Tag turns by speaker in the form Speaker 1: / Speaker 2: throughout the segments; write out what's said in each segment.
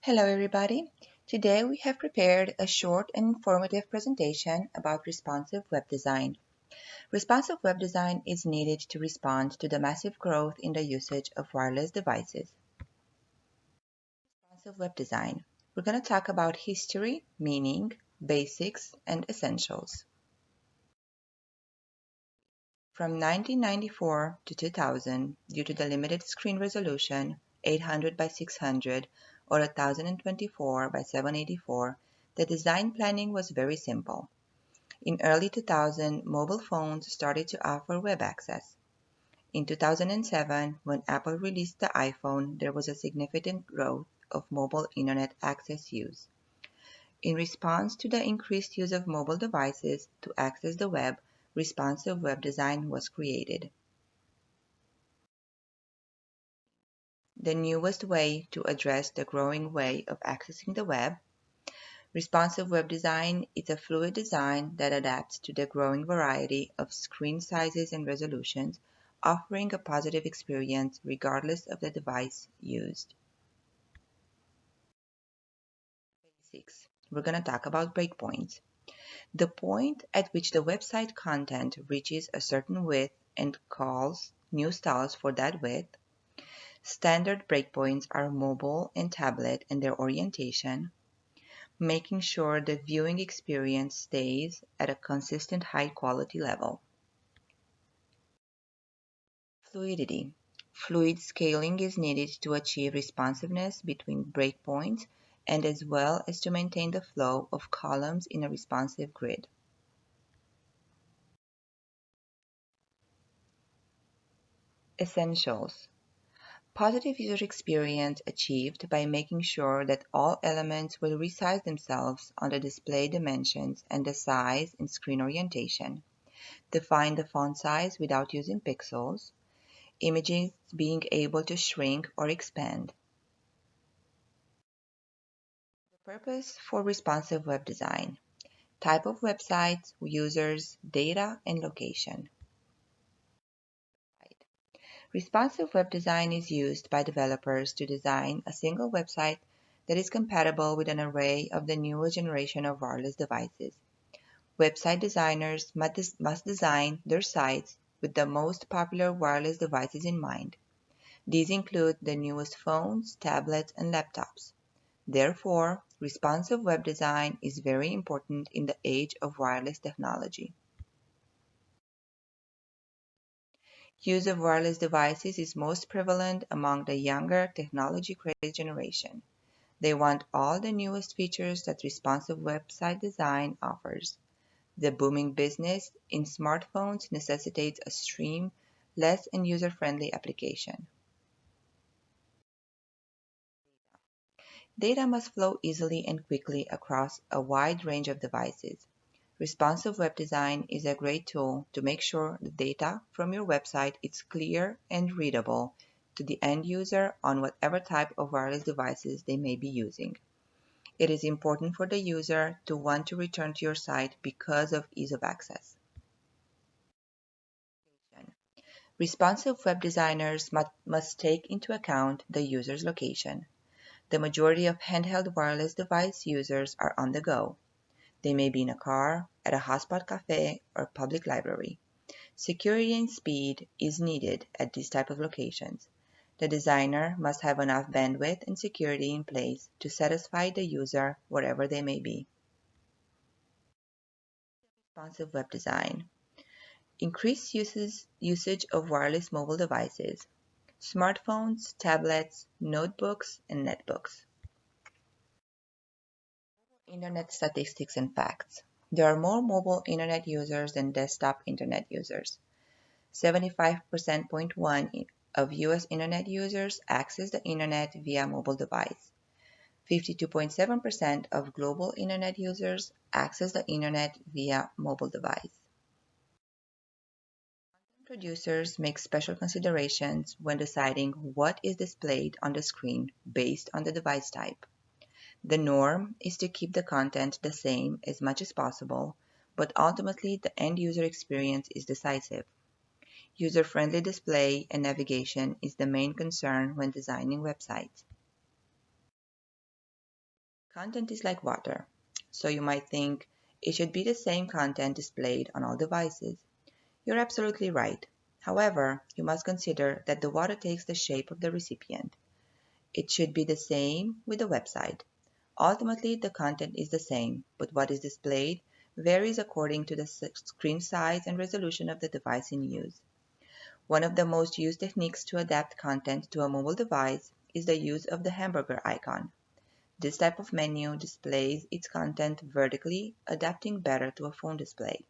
Speaker 1: Hello everybody. Today we have prepared a short and informative presentation about responsive web design. Responsive web design is needed to respond to the massive growth in the usage of wireless devices. Responsive web design. We're going to talk about history, meaning, basics, and essentials. From 1994 to 2000, due to the limited screen resolution, 800 by 600 or 1024 by 784, the design planning was very simple. In early 2000, mobile phones started to offer web access. In 2007, when Apple released the iPhone, there was a significant growth of mobile internet access use. In response to the increased use of mobile devices to access the web, responsive web design was created. The newest way to address the growing way of accessing the web. Responsive web design is a fluid design that adapts to the growing variety of screen sizes and resolutions, offering a positive experience regardless of the device used. Basics. We're going to talk about breakpoints. The point at which the website content reaches a certain width and calls new styles for that width. Standard breakpoints are mobile and tablet and their orientation, making sure the viewing experience stays at a consistent high quality level. Fluidity. Fluid scaling is needed to achieve responsiveness between breakpoints and as well as to maintain the flow of columns in a responsive grid. Essentials. Positive user experience achieved by making sure that all elements will resize themselves on the display dimensions and the size and screen orientation. Define the font size without using pixels. Images being able to shrink or expand. The purpose for responsive web design. Type of websites, users, data, and location. Responsive web design is used by developers to design a single website that is compatible with an array of the newest generation of wireless devices. Website designers must design their sites with the most popular wireless devices in mind. These include the newest phones, tablets, and laptops. Therefore, responsive web design is very important in the age of wireless technology. Use of wireless devices is most prevalent among the younger technology-crazy generation. They want all the newest features that responsive website design offers. The booming business in smartphones necessitates a streamless and user-friendly application. Data must flow easily and quickly across a wide range of devices. Responsive web design is a great tool to make sure the data from your website is clear and readable to the end user on whatever type of wireless devices they may be using. It is important for the user to want to return to your site because of ease of access. Responsive web designers must take into account the user's location. The majority of handheld wireless device users are on the go. They may be in a car, at a hotspot cafe, or public library. Security and speed is needed at these type of locations. The designer must have enough bandwidth and security in place to satisfy the user wherever they may be. Responsive web design. Increased usage of wireless mobile devices, smartphones, tablets, notebooks, and netbooks. Internet statistics and facts. There are more mobile internet users than desktop internet users. 75.1% of US internet users access the internet via mobile device. 52.7% of global internet users access the internet via mobile device. Producers make special considerations when deciding what is displayed on the screen based on the device type. The norm is to keep the content the same as much as possible, but ultimately the end user experience is decisive. User-friendly display and navigation is the main concern when designing websites. Content is like water, so you might think it should be the same content displayed on all devices. You're absolutely right. However, you must consider that the water takes the shape of the recipient. It should be the same with the website. Ultimately, the content is the same, but what is displayed varies according to the screen size and resolution of the device in use. One of the most used techniques to adapt content to a mobile device is the use of the hamburger icon. This type of menu displays its content vertically, adapting better to a phone display.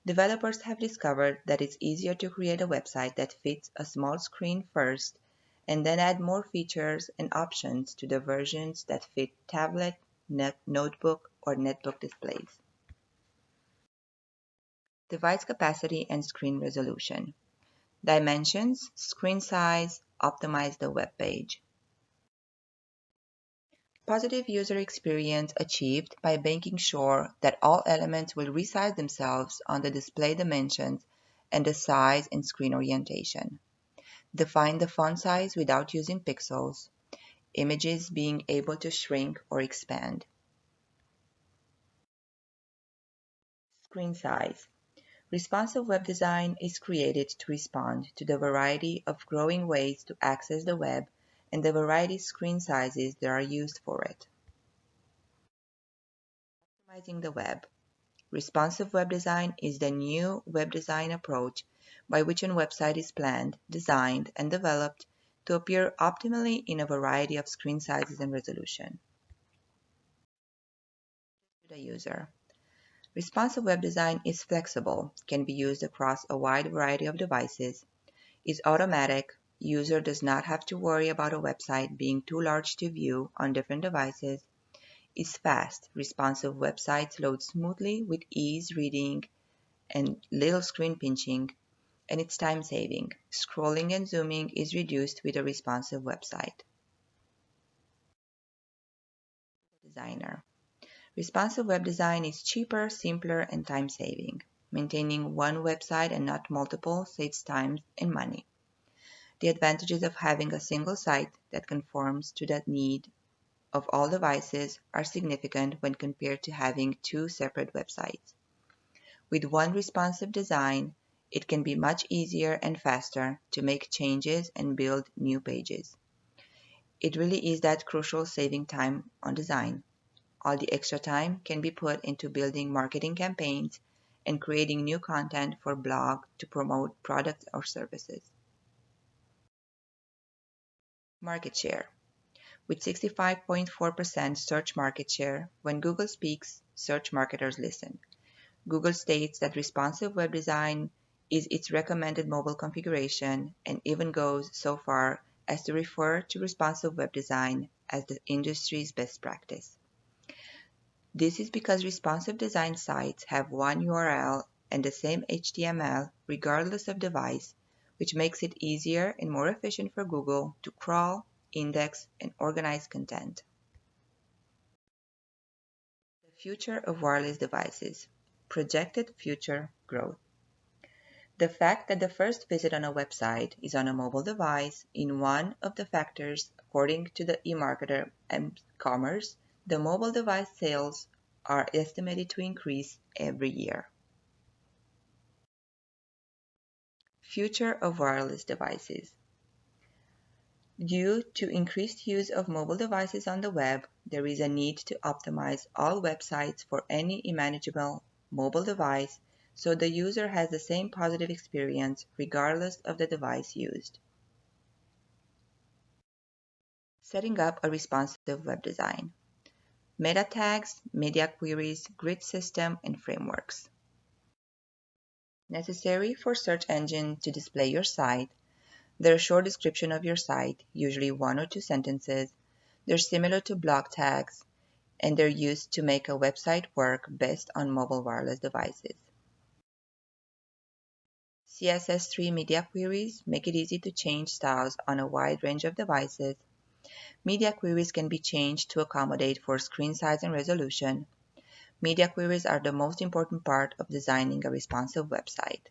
Speaker 1: Developers have discovered that it's easier to create a website that fits a small screen first and then add more features and options to the versions that fit tablet, notebook, or netbook displays. Device capacity and screen resolution. Dimensions, screen size, optimize the web page. Positive user experience achieved by making sure that all elements will resize themselves on the display dimensions and the size and screen orientation. Define the font size without using pixels, images being able to shrink or expand. Screen size. Responsive web design is created to respond to the variety of growing ways to access the web and the variety screen sizes that are used for it. Optimizing the web. Responsive web design is the new web design approach by which a website is planned, designed, and developed to appear optimally in a variety of screen sizes and resolution. To the user. Responsive web design is flexible, can be used across a wide variety of devices, is automatic, user does not have to worry about a website being too large to view on different devices, is fast, responsive websites load smoothly with ease reading and little screen pinching, and it's time saving. Scrolling and zooming is reduced with a responsive website. Designer. Responsive web design is cheaper, simpler, and time saving. Maintaining one website and not multiple saves time and money. The advantages of having a single site that conforms to the need of all devices are significant when compared to having two separate websites. With one responsive design, it can be much easier and faster to make changes and build new pages. It really is that crucial saving time on design. All the extra time can be put into building marketing campaigns and creating new content for blog to promote products or services. Market share. With 65.4% search market share, when Google speaks, search marketers listen. Google states that responsive web design is its recommended mobile configuration and even goes so far as to refer to responsive web design as the industry's best practice. This is because responsive design sites have one URL and the same HTML regardless of device, which makes it easier and more efficient for Google to crawl, index, and organize content. The future of wireless devices. Projected future growth. The fact that the first visit on a website is on a mobile device is one of the factors, according to the eMarketer and Commerce, the mobile device sales are estimated to increase every year. Future of wireless devices. Due to increased use of mobile devices on the web, there is a need to optimize all websites for any imaginable mobile device so the user has the same positive experience regardless of the device used. Setting up a responsive web design. Meta tags, media queries, grid system, and frameworks. Necessary for search engine to display your site. They're a short description of your site, usually one or two sentences. They're similar to blog tags, and they're used to make a website work best on mobile wireless devices. CSS3 media queries make it easy to change styles on a wide range of devices. Media queries can be changed to accommodate for screen size and resolution. Media queries are the most important part of designing a responsive website.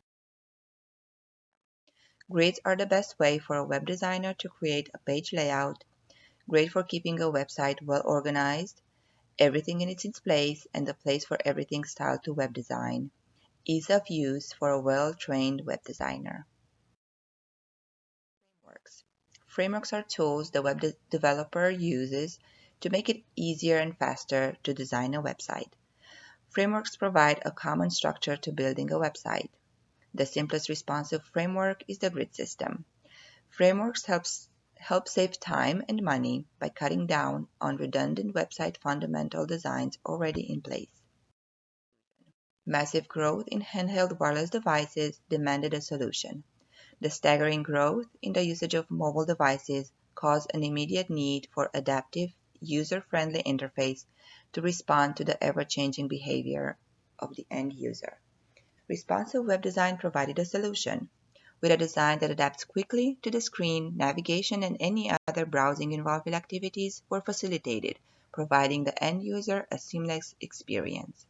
Speaker 1: Grids are the best way for a web designer to create a page layout, great for keeping a website well organized. everything in its place, and the place for everything style to web design. Ease of use for a well-trained web designer. Frameworks. Frameworks are tools the developer uses to make it easier and faster to design a website. Frameworks provide a common structure to building a website. The simplest responsive framework is the grid system. Frameworks help save time and money by cutting down on redundant website fundamental designs already in place. Massive growth in handheld wireless devices demanded a solution. The staggering growth in the usage of mobile devices caused an immediate need for adaptive, user-friendly interface to respond to the ever-changing behavior of the end user. Responsive web design provided a solution. With a design that adapts quickly to the screen, navigation and any other browsing-involved activities were facilitated, providing the end user a seamless experience.